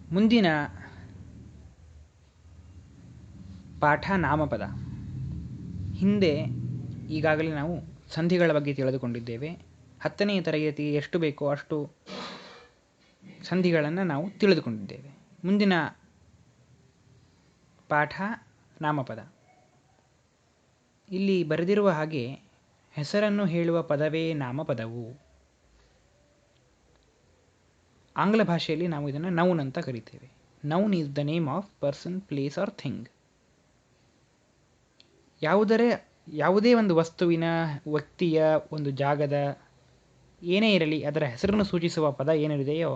ಮುಂದಿನ ಪಾಠ ನಾಮಪದ. ಹಿಂದೆ ಈಗಾಗಲೇ ನಾವು ಸಂಧಿಗಳ ಬಗ್ಗೆ ತಿಳಿದುಕೊಂಡಿದ್ದೇವೆ. 10ನೇ ತರಗತಿಗೆ ಎಷ್ಟು ಬೇಕೋ ಅಷ್ಟು ಸಂಧಿಗಳನ್ನು ನಾವು ತಿಳಿದುಕೊಂಡಿದ್ದೇವೆ. ಮುಂದಿನ ಪಾಠ ನಾಮಪದ. ಇಲ್ಲಿ ಬರೆದಿರುವ ಹಾಗೆ ಹೆಸರನ್ನು ಹೇಳುವ ಪದವೇ ನಾಮಪದವು. ಆಂಗ್ಲ ಭಾಷೆಯಲ್ಲಿ ನಾವು ಇದನ್ನು ನೌನ್ ಅಂತ ಕರಿತೇವೆ. Noun is the name of person, place R thing. ಯಾವುದೇ ಒಂದು ವಸ್ತುವಿನ, ವ್ಯಕ್ತಿಯ, ಒಂದು ಜಾಗದ, ಏನೇ ಇರಲಿ ಅದರ ಹೆಸರನ್ನು ಸೂಚಿಸುವ ಪದ ಏನಿದೆಯೋ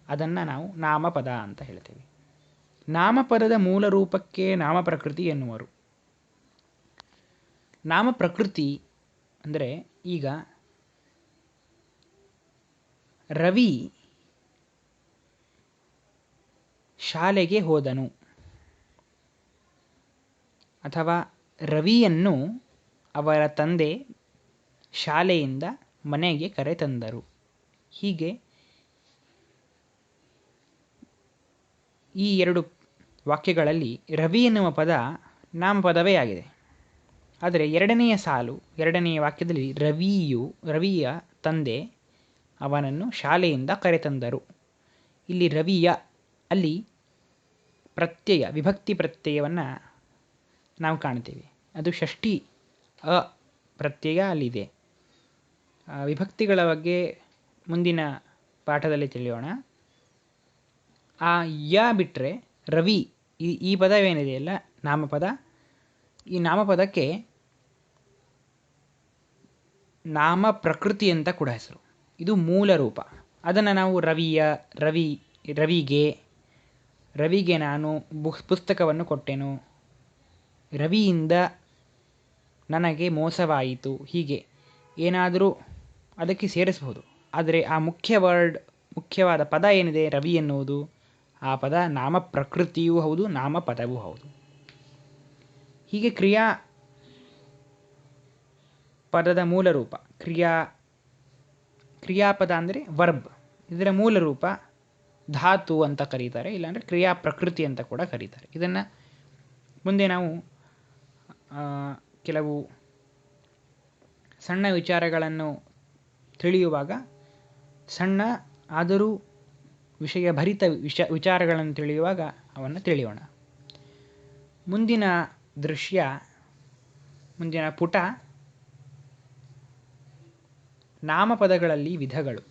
ಅದನ್ನು ನಾವು ನಾಮಪದ ಅಂತ ಹೇಳ್ತೇವೆ. ನಾಮಪದದ ಮೂಲ ರೂಪಕ್ಕೆ ನಾಮಪ್ರಕೃತಿ ಎನ್ನುವರು. ನಾಮಪ್ರಕೃತಿ ಅಂದರೆ, ಈಗ ರವಿ ಶಾಲೆಗೆ ಹೋದನು, ಅಥವಾ ರವಿಯನ್ನು ಅವರ ತಂದೆ ಶಾಲೆಯಿಂದ ಮನೆಗೆ ಕರೆತಂದರು. ಹೀಗೆ ಈ ಎರಡು ವಾಕ್ಯಗಳಲ್ಲಿ ರವಿ ಎನ್ನುವ ಪದ ನಾಮಪದವೇ ಆಗಿದೆ. ಆದರೆ ಎರಡನೆಯ ವಾಕ್ಯದಲ್ಲಿ ರವಿಯ ತಂದೆ ಅವನನ್ನು ಶಾಲೆಯಿಂದ ಕರೆತಂದರು. ಇಲ್ಲಿ ರವಿಯ, ಅಲ್ಲಿ ಪ್ರತ್ಯಯ, ವಿಭಕ್ತಿ ಪ್ರತ್ಯಯವನ್ನು ನಾವು ಕಾಣ್ತೇವೆ. ಅದು ಷಷ್ಠಿ ಅ ಪ್ರತ್ಯಯ ಅಲ್ಲಿದೆ. ವಿಭಕ್ತಿಗಳ ಬಗ್ಗೆ ಮುಂದಿನ ಪಾಠದಲ್ಲಿ ತಿಳಿಯೋಣ. ಆ ಯ ಬಿಟ್ಟರೆ ರವಿ, ಈ ಪದವೇನಿದೆಯಲ್ಲ ನಾಮಪದ, ಈ ನಾಮಪದಕ್ಕೆ ನಾಮ ಪ್ರಕೃತಿ ಅಂತ ಕೂಡ ಹೆಸರು. ಇದು ಮೂಲ ರೂಪ. ಅದನ್ನು ನಾವು ರವಿಗೆ ನಾನು ಪುಸ್ತಕವನ್ನು ಕೊಟ್ಟೆನು, ರವಿಯಿಂದ ನನಗೆ ಮೋಸವಾಯಿತು, ಹೀಗೆ ಏನಾದರೂ ಅದಕ್ಕೆ ಸೇರಿಸಬಹುದು. ಆದರೆ ಆ ಮುಖ್ಯವಾದ ಪದ ಏನಿದೆ ರವಿ ಎನ್ನುವುದು, ಆ ಪದ ನಾಮ ಪ್ರಕೃತಿಯೂ ಹೌದು, ನಾಮಪದವೂ ಹೌದು. ಹೀಗೆ ಪದದ ಮೂಲ ರೂಪ ಕ್ರಿಯಾಪದ ಅಂದರೆ ವರ್ಬ್. ಇದರ ಮೂಲ ರೂಪ ಧಾತು ಅಂತ ಕರೀತಾರೆ, ಇಲ್ಲಾಂದರೆ ಕ್ರಿಯಾ ಪ್ರಕೃತಿ ಅಂತ ಕೂಡ ಕರೀತಾರೆ. ಇದನ್ನು ಮುಂದೆ ನಾವು ಕೆಲವು ಸಣ್ಣ ವಿಚಾರಗಳನ್ನು ತಿಳಿಯುವಾಗ, ಸಣ್ಣ ಆದರೂ ವಿಷಯಭರಿತ ವಿಚಾರಗಳನ್ನು ತಿಳಿಯುವಾಗ ಅವನ್ನು ತಿಳಿಯೋಣ. ಮುಂದಿನ ಪುಟ ನಾಮಪದಗಳಲ್ಲಿ ವಿಧಗಳು.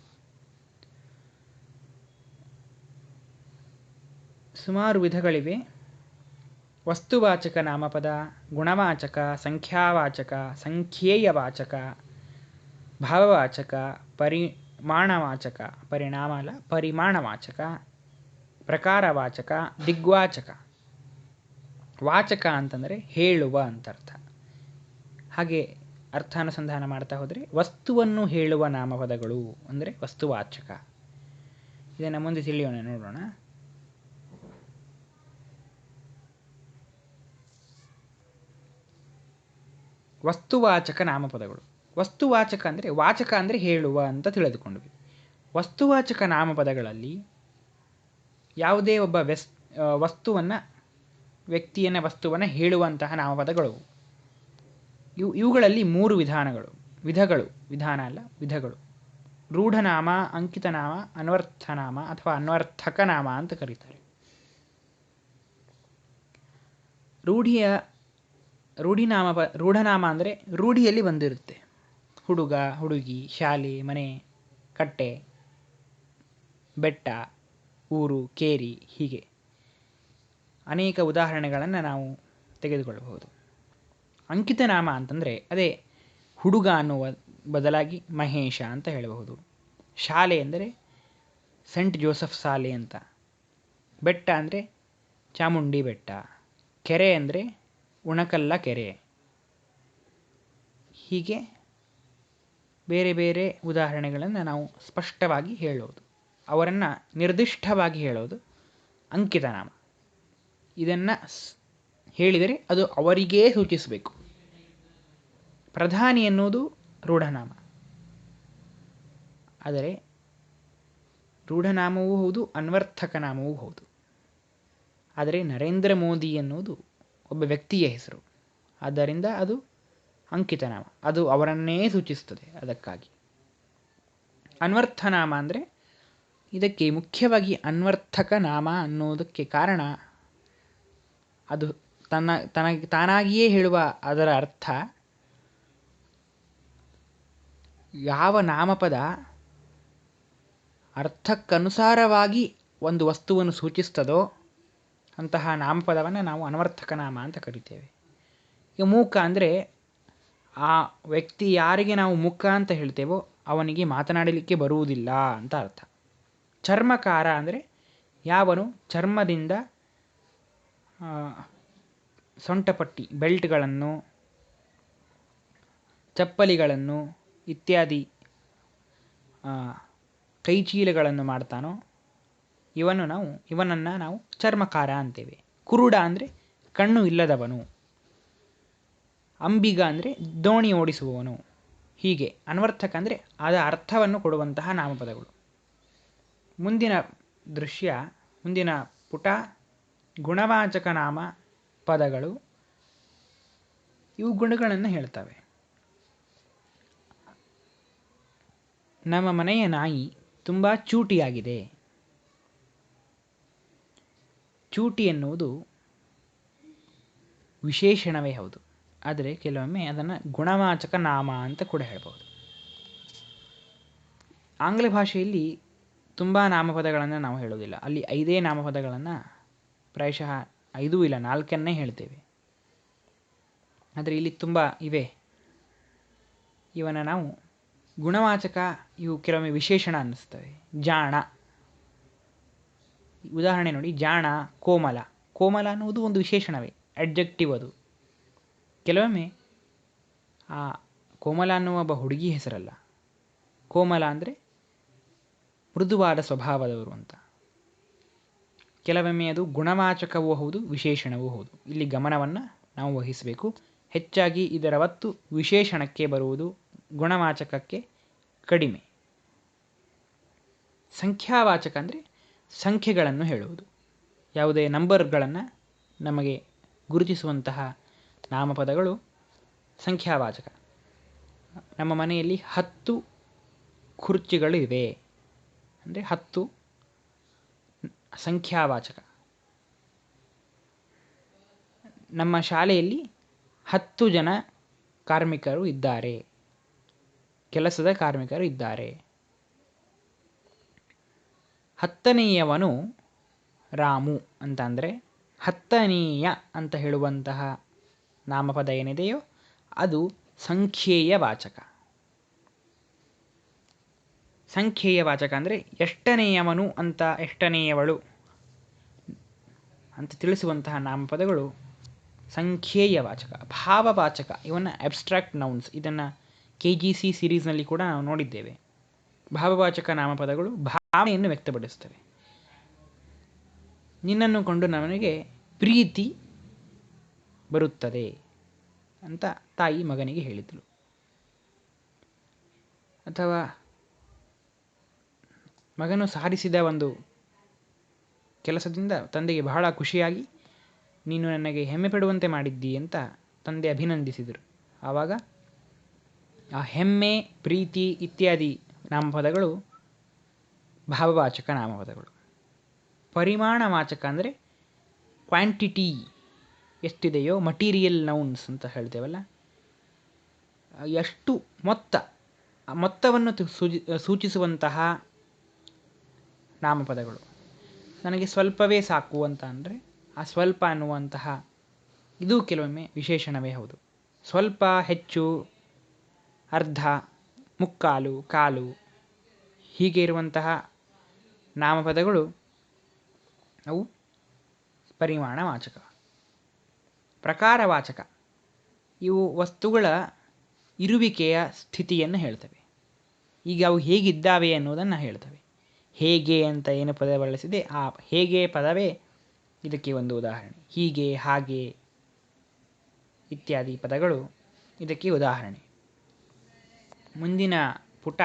ಸುಮಾರು ವಿಧಗಳಿವೆ. ವಸ್ತುವಾಚಕ ನಾಮಪದ, ಗುಣವಾಚಕ, ಸಂಖ್ಯಾವಾಚಕ, ಸಂಖ್ಯೇಯವಾಚಕ, ಭಾವವಾಚಕ, ಪರಿಮಾಣವಾಚಕ, ಪ್ರಕಾರವಾಚಕ, ದಿಗ್ವಾಚಕ. ವಾಚಕ ಅಂತಂದರೆ ಹೇಳುವ ಅಂತ ಅರ್ಥ. ಹಾಗೆ ಅರ್ಥಾನುಸಂಧಾನ ಮಾಡ್ತಾ ಹೋದರೆ ವಸ್ತುವನ್ನು ಹೇಳುವ ನಾಮಪದಗಳು ಅಂದರೆ ವಸ್ತುವಾಚಕ. ಇದನ್ನು ಮುಂದೆ ತಿಳಿಯೋಣ, ನೋಡೋಣ. ವಸ್ತುವಾಚಕ ನಾಮಪದಗಳು. ವಸ್ತುವಾಚಕ ಅಂದರೆ, ವಾಚಕ ಅಂದರೆ ಹೇಳುವ ಅಂತ ತಿಳಿದುಕೊಂಡ್ವಿ. ವಸ್ತುವಾಚಕ ನಾಮಪದಗಳಲ್ಲಿ ಯಾವುದೇ ಒಬ್ಬ ವಸ್ತುವನ್ನು ಹೇಳುವಂತಹ ನಾಮಪದಗಳು. ಇವುಗಳಲ್ಲಿ 3 ವಿಧಗಳು. ರೂಢನಾಮ, ಅಂಕಿತನಾಮ, ಅನ್ವರ್ಥನಾಮ ಅಥವಾ ಅನ್ವರ್ಥಕನಾಮ ಅಂತ ಕರೀತಾರೆ. ರೂಢನಾಮ ಅಂದರೆ ರೂಢಿಯಲ್ಲಿ ಬಂದಿರುತ್ತೆ. ಹುಡುಗ, ಹುಡುಗಿ, ಶಾಲೆ, ಮನೆ, ಕಟ್ಟೆ, ಬೆಟ್ಟ, ಊರು, ಕೇರಿ, ಹೀಗೆ ಅನೇಕ ಉದಾಹರಣೆಗಳನ್ನು ನಾವು ತೆಗೆದುಕೊಳ್ಳಬಹುದು. ಅಂಕಿತನಾಮ ಅಂತಂದರೆ ಅದೇ ಹುಡುಗ ಅನ್ನುವ ಬದಲಾಗಿ ಮಹೇಶ ಅಂತ ಹೇಳಬಹುದು. ಶಾಲೆ ಅಂದರೆ ಸೆಂಟ್ ಜೋಸೆಫ್ ಶಾಲೆ ಅಂತ. ಬೆಟ್ಟ ಅಂದರೆ ಚಾಮುಂಡಿ ಬೆಟ್ಟ. ಕೆರೆ ಅಂದರೆ ಉಣಕಲ್ಲ ಕೆರೆ. ಹೀಗೆ ಬೇರೆ ಬೇರೆ ಉದಾಹರಣೆಗಳನ್ನು ನಾವು ಸ್ಪಷ್ಟವಾಗಿ ಹೇಳೋದು, ಅವರನ್ನು ನಿರ್ದಿಷ್ಟವಾಗಿ ಹೇಳೋದು ಅಂಕಿತನಾಮ. ಇದನ್ನು ಹೇಳಿದರೆ ಅದು ಅವರಿಗೇ ಸೂಚಿಸಬೇಕು. ಪ್ರಧಾನಿ ಎನ್ನುವುದು ರೂಢನಾಮ. ಆದರೆ ರೂಢನಾಮವೂ ಹೌದು, ಅನ್ವರ್ಥಕ ನಾಮವೂ ಹೌದು. ಆದರೆ ನರೇಂದ್ರ ಮೋದಿ ಎನ್ನುವುದು ಒಬ್ಬ ವ್ಯಕ್ತಿಯ ಹೆಸರು, ಆದ್ದರಿಂದ ಅದು ಅಂಕಿತನಾಮ, ಅದು ಅವರನ್ನೇ ಸೂಚಿಸುತ್ತದೆ. ಅದಕ್ಕಾಗಿ ಅನ್ವರ್ಥನಾಮ ಅಂದರೆ, ಇದಕ್ಕೆ ಮುಖ್ಯವಾಗಿ ಅನ್ವರ್ಥಕ ನಾಮ ಅನ್ನೋದಕ್ಕೆ ಕಾರಣ, ಅದು ತಾನಾಗಿಯೇ ಹೇಳುವ ಅದರ ಅರ್ಥ, ಯಾವ ನಾಮಪದ ಅರ್ಥಕ್ಕನುಸಾರವಾಗಿ ಒಂದು ವಸ್ತುವನ್ನು ಸೂಚಿಸ್ತದೋ ಅಂತಹ ನಾಮಪದವನ್ನು ನಾವು ಅನ್ವರ್ಥಕ ನಾಮ ಅಂತ ಕರಿತೇವೆ. ಈಗ ಮೂಕ ಅಂದರೆ, ಆ ವ್ಯಕ್ತಿ ಯಾರಿಗೆ ನಾವು ಮೂಕ ಅಂತ ಹೇಳ್ತೇವೋ ಅವನಿಗೆ ಮಾತನಾಡಲಿಕ್ಕೆ ಬರುವುದಿಲ್ಲ ಅಂತ ಅರ್ಥ. ಚರ್ಮಕಾರ ಅಂದರೆ, ಯಾವನು ಚರ್ಮದಿಂದ ಸೊಂಟಪಟ್ಟಿ, ಬೆಲ್ಟ್ಗಳನ್ನು, ಚಪ್ಪಲಿಗಳನ್ನು ಇತ್ಯಾದಿ ಕೈಚೀಲಗಳನ್ನು ಮಾಡ್ತಾನೋ ಇವನನ್ನು ನಾವು ಚರ್ಮಕಾರ ಅಂತೇವೆ. ಕುರುಡ ಅಂದರೆ ಕಣ್ಣು ಇಲ್ಲದವನು. ಅಂಬಿಗ ಅಂದರೆ ದೋಣಿ ಓಡಿಸುವವನು. ಹೀಗೆ ಅನ್ವರ್ಥಕ ಅಂದರೆ ಅದರ ಅರ್ಥವನ್ನು ಕೊಡುವಂತಹ ನಾಮಪದಗಳು. ಮುಂದಿನ ದೃಶ್ಯ, ಮುಂದಿನ ಪುಟ, ಗುಣವಾಚಕ ನಾಮ ಪದಗಳು. ಇವು ಗುಣಗಳನ್ನು ಹೇಳ್ತವೆ. ನಮ್ಮ ಮನೆಯ ನಾಯಿ ತುಂಬ ಚೂಟಿಯಾಗಿದೆ. ಚೂಟಿ ಎನ್ನುವುದು ವಿಶೇಷಣವೇ ಹೌದು, ಆದರೆ ಕೆಲವೊಮ್ಮೆ ಅದನ್ನು ಗುಣವಾಚಕ ನಾಮ ಅಂತ ಕೂಡ ಹೇಳ್ಬೋದು. ಆಂಗ್ಲ ಭಾಷೆಯಲ್ಲಿ ತುಂಬ ನಾಮಪದಗಳನ್ನು ನಾವು ಹೇಳೋದಿಲ್ಲ. ಅಲ್ಲಿ 5 ನಾಮಪದಗಳನ್ನು, ಪ್ರಾಯಶಃ 5 ಇಲ್ಲ 4 ಹೇಳ್ತೇವೆ. ಆದರೆ ಇಲ್ಲಿ ತುಂಬ ಇವೆ. ಇವನ ನಾವು ಗುಣವಾಚಕ, ಇವು ಕೆಲವೊಮ್ಮೆ ವಿಶೇಷಣ ಅನ್ನಿಸ್ತವೆ. ಜಾಣ, ಉದಾಹರಣೆ ನೋಡಿ, ಜಾಣ, ಕೋಮಲ. ಕೋಮಲ ಅನ್ನುವುದು ಒಂದು ವಿಶೇಷಣವೇ, ಅಡ್ಜೆಕ್ಟಿವ್ ಅದು. ಕೆಲವೊಮ್ಮೆ ಆ ಕೋಮಲ ಅನ್ನುವ ಒಬ್ಬ ಹುಡುಗಿ ಹೆಸರಲ್ಲ. ಕೋಮಲ ಅಂದರೆ ಮೃದುವಾದ ಸ್ವಭಾವದವರು ಅಂತ. ಕೆಲವೊಮ್ಮೆ ಅದು ಗುಣವಾಚಕವೂ ಹೌದು, ವಿಶೇಷಣವೂ ಹೌದು. ಇಲ್ಲಿ ಗಮನವನ್ನು ನಾವು ವಹಿಸಬೇಕು. ಹೆಚ್ಚಾಗಿ ಇದರ ಒತ್ತು ವಿಶೇಷಣಕ್ಕೆ ಬರುವುದು, ಗುಣವಾಚಕಕ್ಕೆ ಕಡಿಮೆ. ಸಂಖ್ಯಾವಾಚಕ ಅಂದರೆ ಸಂಖ್ಯೆಗಳನ್ನು ಹೇಳುವುದು. ಯಾವುದೇ ನಂಬರ್ಗಳನ್ನು ನಮಗೆ ಗುರುತಿಸುವಂತಹ ನಾಮಪದಗಳು ಸಂಖ್ಯಾವಾಚಕ. ನಮ್ಮ ಮನೆಯಲ್ಲಿ 10 ಕುರ್ಚಿಗಳು ಇವೆ ಅಂದರೆ 10 ಸಂಖ್ಯಾವಾಚಕ. ನಮ್ಮ ಶಾಲೆಯಲ್ಲಿ 10 ಜನ ಕಾರ್ಮಿಕರು ಇದ್ದಾರೆ, ಕೆಲಸದ ಕಾರ್ಮಿಕರು ಇದ್ದಾರೆ. 10ನೇಯವನು ರಾಮು ಅಂತ ಅಂದರೆ 10ನೇಯ ಅಂತ ಹೇಳುವಂತಹ ನಾಮಪದ ಏನಿದೆಯೋ ಅದು ಸಂಖ್ಯೇಯ ವಾಚಕ. ಸಂಖ್ಯೇಯ ವಾಚಕ ಅಂದರೆ ಎಷ್ಟನೆಯವನು ಅಂತ, ಎಷ್ಟನೆಯವಳು ಅಂತ ತಿಳಿಸುವಂತಹ ನಾಮಪದಗಳು ಸಂಖ್ಯೇಯ ವಾಚಕ. ಭಾವವಾಚಕ, ಇವನ್ನು ಅಬ್ಸ್ಟ್ರಾಕ್ಟ್ ನೌನ್ಸ್, ಇದನ್ನು KGC ಸೀರೀಸ್ನಲ್ಲಿ ಕೂಡ ನಾವು ನೋಡಿದ್ದೇವೆ. ಭಾವವಾಚಕ ನಾಮಪದಗಳು ಭಾವನೆಯನ್ನು ವ್ಯಕ್ತಪಡಿಸುತ್ತವೆ. ನಿನ್ನನ್ನು ಕೊಂಡು ನನಗೆ ಪ್ರೀತಿ ಬರುತ್ತದೆ ಅಂತ ತಾಯಿ ಮಗನಿಗೆ ಹೇಳಿದಳು. ಅಥವಾ ಮಗನು ಸಾಧಿಸಿದ ಒಂದು ಕೆಲಸದಿಂದ ತಂದೆಗೆ ಬಹಳ ಖುಷಿಯಾಗಿ, ನೀನು ನನಗೆ ಹೆಮ್ಮೆ ಪಡುವಂತೆ ಮಾಡಿದ್ದಿ ಅಂತ ತಂದೆ ಅಭಿನಂದಿಸಿದರು. ಆವಾಗ ಆ ಹೆಮ್ಮೆ, ಪ್ರೀತಿ ಇತ್ಯಾದಿ ನಾಮಪದಗಳು ಭಾವವಾಚಕ ನಾಮಪದಗಳು. ಪರಿಮಾಣವಾಚಕ ಅಂದರೆ ಕ್ವಾಂಟಿಟಿ ಎಷ್ಟಿದೆಯೋ, ಮಟೀರಿಯಲ್ ನೌನ್ಸ್ ಅಂತ ಹೇಳ್ತೇವಲ್ಲ, ಎಷ್ಟು ಮೊತ್ತ, ಆ ಮೊತ್ತವನ್ನು ಸೂಚಿಸುವಂತಹ ನಾಮಪದಗಳು. ನನಗೆ ಸ್ವಲ್ಪವೇ ಸಾಕು ಅಂತ ಅಂದರೆ ಆ ಸ್ವಲ್ಪ ಅನ್ನುವಂತಹ ಇದು ಕೆಲವೊಮ್ಮೆ ವಿಶೇಷಣವೇ ಹೌದು. ಸ್ವಲ್ಪ, ಹೆಚ್ಚು, ಅರ್ಧ, ಮುಕ್ಕಾಲು, ಕಾಲು ಹೀಗೆ ಇರುವಂತಹ ನಾಮಪದಗಳು ಅವು ಪರಿಮಾಣವಾಚಕ. ಪ್ರಕಾರವಾಚಕ, ಇವು ವಸ್ತುಗಳ ಇರುವಿಕೆಯ ಸ್ಥಿತಿಯನ್ನು ಹೇಳ್ತವೆ. ಈಗ ಅವು ಹೇಗಿದ್ದಾವೆ ಅನ್ನೋದನ್ನು ಹೇಳ್ತವೆ. ಹೇಗೆ ಅಂತ ಏನು ಪದ ಬಳಸಿದೆ, ಆ ಹೇಗೆ ಪದವೇ ಇದಕ್ಕೆ ಒಂದು ಉದಾಹರಣೆ. ಹೀಗೆ, ಹಾಗೆ ಇತ್ಯಾದಿ ಪದಗಳು ಇದಕ್ಕೆ ಉದಾಹರಣೆ. ಮುಂದಿನ ಪುಟ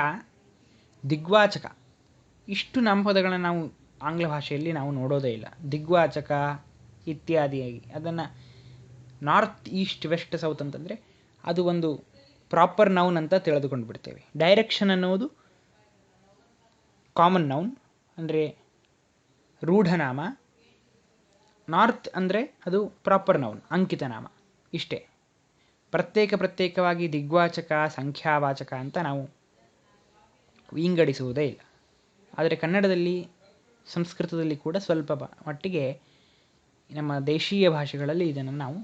ದಿಗ್ವಾಚಕ. ಇಷ್ಟು ನಾಮಪದಗಳನ್ನು ನಾವು ಆಂಗ್ಲ ಭಾಷೆಯಲ್ಲಿ ನಾವು ನೋಡೋದೇ ಇಲ್ಲ. ದಿಗ್ವಾಚಕ, ಇತ್ಯಾದಿಯಾಗಿ ಅದನ್ನು ನಾರ್ತ್ ಈಸ್ಟ್ ವೆಸ್ಟ್ ಸೌತ್ ಅಂತಂದರೆ ಅದು ಒಂದು ಪ್ರಾಪರ್ ನೌನ್ ಅಂತ ತಿಳಿದುಕೊಂಡು ಬಿಡ್ತೇವೆ. ಡೈರೆಕ್ಷನ್ ಅನ್ನುವುದು ಕಾಮನ್ ನೌನ್ ಅಂದರೆ ರೂಢನಾಮ. ನಾರ್ತ್ ಅಂದರೆ ಅದು ಪ್ರಾಪರ್ ನೌನ್, ಅಂಕಿತ ನಾಮ. ಇಷ್ಟೇ. ಪ್ರತ್ಯೇಕವಾಗಿ ದಿಗ್ವಾಚಕ, ಸಂಖ್ಯಾವಾಚಕ ಅಂತ ನಾವು ವಿಂಗಡಿಸುವುದೇ ಇಲ್ಲ. ಆದರೆ ಕನ್ನಡದಲ್ಲಿ, ಸಂಸ್ಕೃತದಲ್ಲಿ ಕೂಡ ಸ್ವಲ್ಪ ಮಟ್ಟಿಗೆ ನಮ್ಮ ದೇಶೀಯ ಭಾಷೆಗಳಲ್ಲಿ ಇದನ್ನು ನಾವು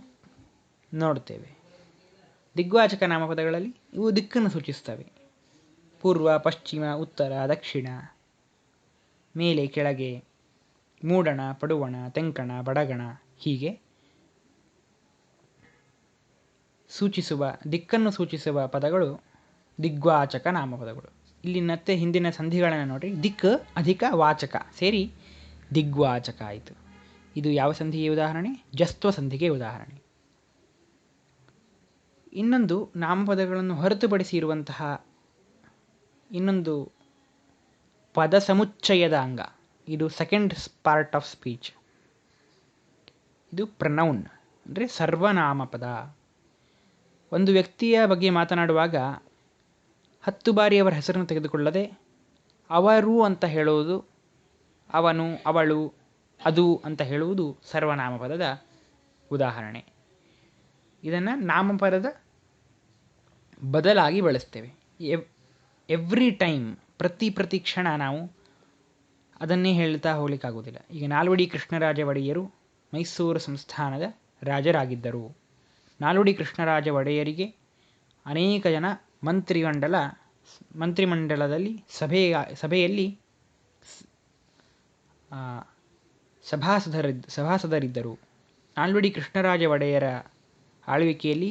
ನೋಡ್ತೇವೆ. ದಿಗ್ವಾಚಕ ನಾಮಪದಗಳಲ್ಲಿ ಇವು ದಿಕ್ಕನ್ನು ಸೂಚಿಸ್ತವೆ. ಪೂರ್ವ, ಪಶ್ಚಿಮ, ಉತ್ತರ, ದಕ್ಷಿಣ, ಮೇಲೆ, ಕೆಳಗೆ, ಮೂಡಣ, ಪಡುವಣ, ತೆಂಕಣ, ಬಡಗಣ ಹೀಗೆ ದಿಕ್ಕನ್ನು ಸೂಚಿಸುವ ಪದಗಳು ದಿಗ್ವಾಚಕ ನಾಮಪದಗಳು. ಇಲ್ಲಿ ಮತ್ತೆ ಹಿಂದಿನ ಸಂಧಿಗಳನ್ನು ನೋಡ್ರಿ. ದಿಕ್ ಅಧಿಕ ವಾಚಕ ಸೇರಿ ದಿಗ್ವಾಚಕ ಆಯಿತು. ಇದು ಯಾವ ಸಂಧಿಗೆ ಉದಾಹರಣೆ? ಜಸ್ತ್ವ ಸಂಧಿಗೆ ಉದಾಹರಣೆ. ಇನ್ನೊಂದು ನಾಮಪದಗಳನ್ನು ಹೊರತುಪಡಿಸಿ ಇರುವಂತಹ ಇನ್ನೊಂದು ಪದ ಸಮುಚ್ಚಯದ ಅಂಗ, ಇದು ಸೆಕೆಂಡ್ ಪಾರ್ಟ್ ಆಫ್ ಸ್ಪೀಚ್. ಇದು ಪ್ರನೌನ್ ಅಂದರೆ ಸರ್ವನಾಮಪದ. ಒಂದು ವ್ಯಕ್ತಿಯ ಬಗ್ಗೆ ಮಾತನಾಡುವಾಗ 10 ಬಾರಿ ಅವರ ಹೆಸರನ್ನು ತೆಗೆದುಕೊಳ್ಳದೆ ಅವರು ಅಂತ ಹೇಳುವುದು, ಅವನು, ಅವಳು, ಅದು ಅಂತ ಹೇಳುವುದು ಸರ್ವನಾಮಪದದ ಉದಾಹರಣೆ. ಇದನ್ನು ನಾಮಪದದ ಬದಲಾಗಿ ಬಳಸ್ತೇವೆ. ಎವ್ರಿ ಟೈಮ್, ಪ್ರತಿ ಕ್ಷಣ ನಾವು ಅದನ್ನೇ ಹೇಳ್ತಾ ಹೋಗ್ಲಿಕ್ಕಾಗೋದಿಲ್ಲ. ಈಗ ನಾಲ್ವಡಿ ಕೃಷ್ಣರಾಜ ಒಡೆಯರು ಮೈಸೂರು ಸಂಸ್ಥಾನದ ರಾಜರಾಗಿದ್ದರು. ನಾಲ್ವಡಿ ಕೃಷ್ಣರಾಜ ಒಡೆಯರಿಗೆ ಅನೇಕ ಜನ ಮಂತ್ರಿಮಂಡಲದಲ್ಲಿ ಸಭೆಯಲ್ಲಿ ಸಭಾಸದರಿದ್ದರು. ನಾಲ್ವಡಿ ಕೃಷ್ಣರಾಜ ಒಡೆಯರ ಆಳ್ವಿಕೆಯಲ್ಲಿ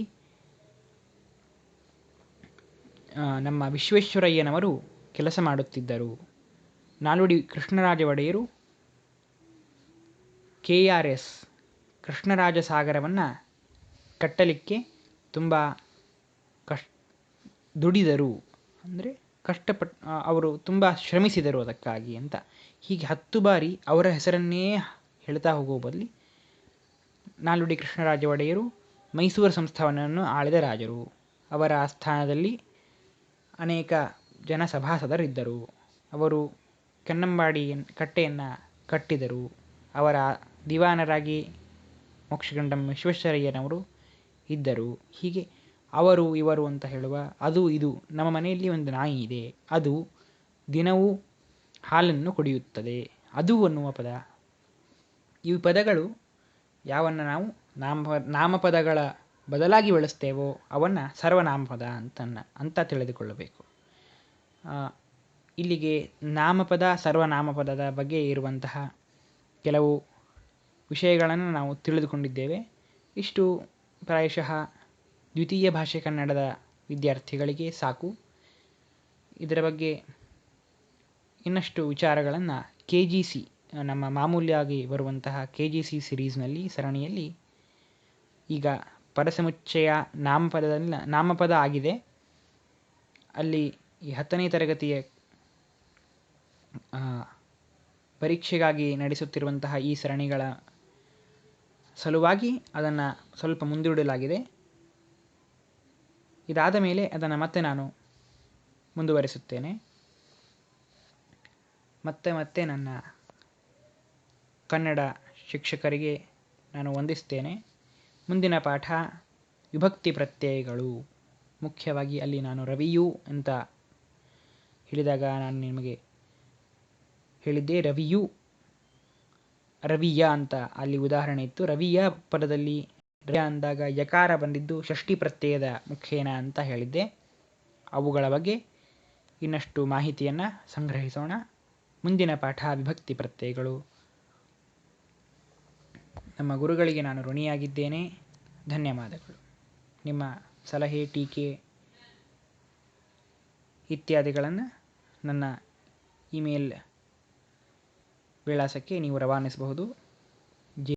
ನಮ್ಮ ವಿಶ್ವೇಶ್ವರಯ್ಯನವರು ಕೆಲಸ ಮಾಡುತ್ತಿದ್ದರು. ನಾಲ್ವಡಿ ಕೃಷ್ಣರಾಜ ಒಡೆಯರು KRS ಕೃಷ್ಣರಾಜ ಸಾಗರವನ್ನು ಕಟ್ಟಲಿಕ್ಕೆ ತುಂಬ ದುಡಿದರು. ಅಂದರೆ ಅವರು ತುಂಬ ಶ್ರಮಿಸಿದರು ಅದಕ್ಕಾಗಿ ಅಂತ. ಹೀಗೆ 10 ಬಾರಿ ಅವರ ಹೆಸರನ್ನೇ ಹೇಳ್ತಾ ಹೋಗುವ ಬದಲಿ ನಾಲ್ವಡಿ ಕೃಷ್ಣರಾಜ ಒಡೆಯರು ಮೈಸೂರು ಸಂಸ್ಥಾನವನ್ನು ಆಳಿದ ರಾಜರು. ಅವರ ಆಸ್ಥಾನದಲ್ಲಿ ಅನೇಕ ಜನ ಸಭಾಸದರಿದ್ದರು. ಅವರು ಕನ್ನಂಬಾಡಿ ಕಟ್ಟೆಯನ್ನು ಕಟ್ಟಿದರು. ಅವರ ದಿವಾನರಾಗಿ ಮೋಕ್ಷಗುಂಡಂ ವಿಶ್ವೇಶ್ವರಯ್ಯನವರು ಇದ್ದರು. ಹೀಗೆ ಅವರು ಇವರು ಅಂತ ಹೇಳುವ, ಅದು ಇದು. ನಮ್ಮ ಮನೆಯಲ್ಲಿ ಒಂದು ನಾಯಿ ಇದೆ, ಅದು ದಿನವೂ ಹಾಲನ್ನು ಕುಡಿಯುತ್ತದೆ, ಅದು ಅನ್ನುವ ಪದ. ಈ ಪದಗಳು ಯಾವನ್ನು ನಾವು ನಾಮಪದಗಳ ಬದಲಾಗಿ ಬಳಸ್ತೇವೋ ಅವನ್ನು ಸರ್ವನಾಮಪದ ಅಂತ ತಿಳಿದುಕೊಳ್ಳಬೇಕು. ಇಲ್ಲಿಗೆ ನಾಮಪದ, ಸರ್ವನಾಮಪದದ ಬಗ್ಗೆ ಇರುವಂತಹ ಕೆಲವು ವಿಷಯಗಳನ್ನು ನಾವು ತಿಳಿದುಕೊಂಡಿದ್ದೇವೆ. ಇಷ್ಟು ಪ್ರಾಯಶಃ ದ್ವಿತೀಯ ಭಾಷೆ ಕನ್ನಡದ ವಿದ್ಯಾರ್ಥಿಗಳಿಗೆ ಸಾಕು. ಇದರ ಬಗ್ಗೆ ಇನ್ನಷ್ಟು ವಿಚಾರಗಳನ್ನು KGC, ನಮ್ಮ ಮಾಮೂಲಿಯಾಗಿ ಬರುವಂತಹ KGC ಸರಣಿಯಲ್ಲಿ ಈಗ ಪದಸಮುಚ್ಚಯ ನಾಮಪದ ಆಗಿದೆ. ಅಲ್ಲಿ ಈ 10ನೇ ತರಗತಿಯ ಪರೀಕ್ಷೆಗಾಗಿ ನಡೆಸುತ್ತಿರುವಂತಹ ಈ ಸರಣಿಗಳ ಸಲುವಾಗಿ ಅದನ್ನು ಸ್ವಲ್ಪ ಮುಂದೂಡಲಾಗಿದೆ. ಇದಾದ ಮೇಲೆ ಅದನ್ನು ಮತ್ತೆ ನಾನು ಮುಂದುವರಿಸುತ್ತೇನೆ. ಮತ್ತೆ ನನ್ನ ಕನ್ನಡ ಶಿಕ್ಷಕರಿಗೆ ನಾನು ವಂದಿಸ್ತೇನೆ. ಮುಂದಿನ ಪಾಠ ವಿಭಕ್ತಿ ಪ್ರತ್ಯಯಗಳು. ಮುಖ್ಯವಾಗಿ ಅಲ್ಲಿ ನಾನು ರವಿಯು ಅಂತ ಹೇಳಿದಾಗ ನಾನು ನಿಮಗೆ ಹೇಳಿದ್ದೆ ರವಿಯು, ರವಿಯ ಅಂತ ಅಲ್ಲಿ ಉದಾಹರಣೆ ಇತ್ತು. ರವಿಯ ಪದದಲ್ಲಿ ರ ಅಂದಾಗ ಯಕಾರ ಬಂದಿದ್ದು ಷಷ್ಠಿ ಪ್ರತ್ಯಯದ ಮುಖೇನ ಅಂತ ಹೇಳಿದ್ದೆ. ಅವುಗಳ ಬಗ್ಗೆ ಇನ್ನಷ್ಟು ಮಾಹಿತಿಯನ್ನು ಸಂಗ್ರಹಿಸೋಣ. ಮುಂದಿನ ಪಾಠ ವಿಭಕ್ತಿ ಪ್ರತ್ಯಯಗಳು. ನಮ್ಮ ಗುರುಗಳಿಗೆ ನಾನು ಋಣಿಯಾಗಿದ್ದೇನೆ. ಧನ್ಯವಾದಗಳು. ನಿಮ್ಮ ಸಲಹೆ, ಟೀಕೆ ಇತ್ಯಾದಿಗಳನ್ನು ನನ್ನ ಇಮೇಲ್ ವಿಳಾಸಕ್ಕೆ ನೀವು ರವಾನಿಸಬಹುದು.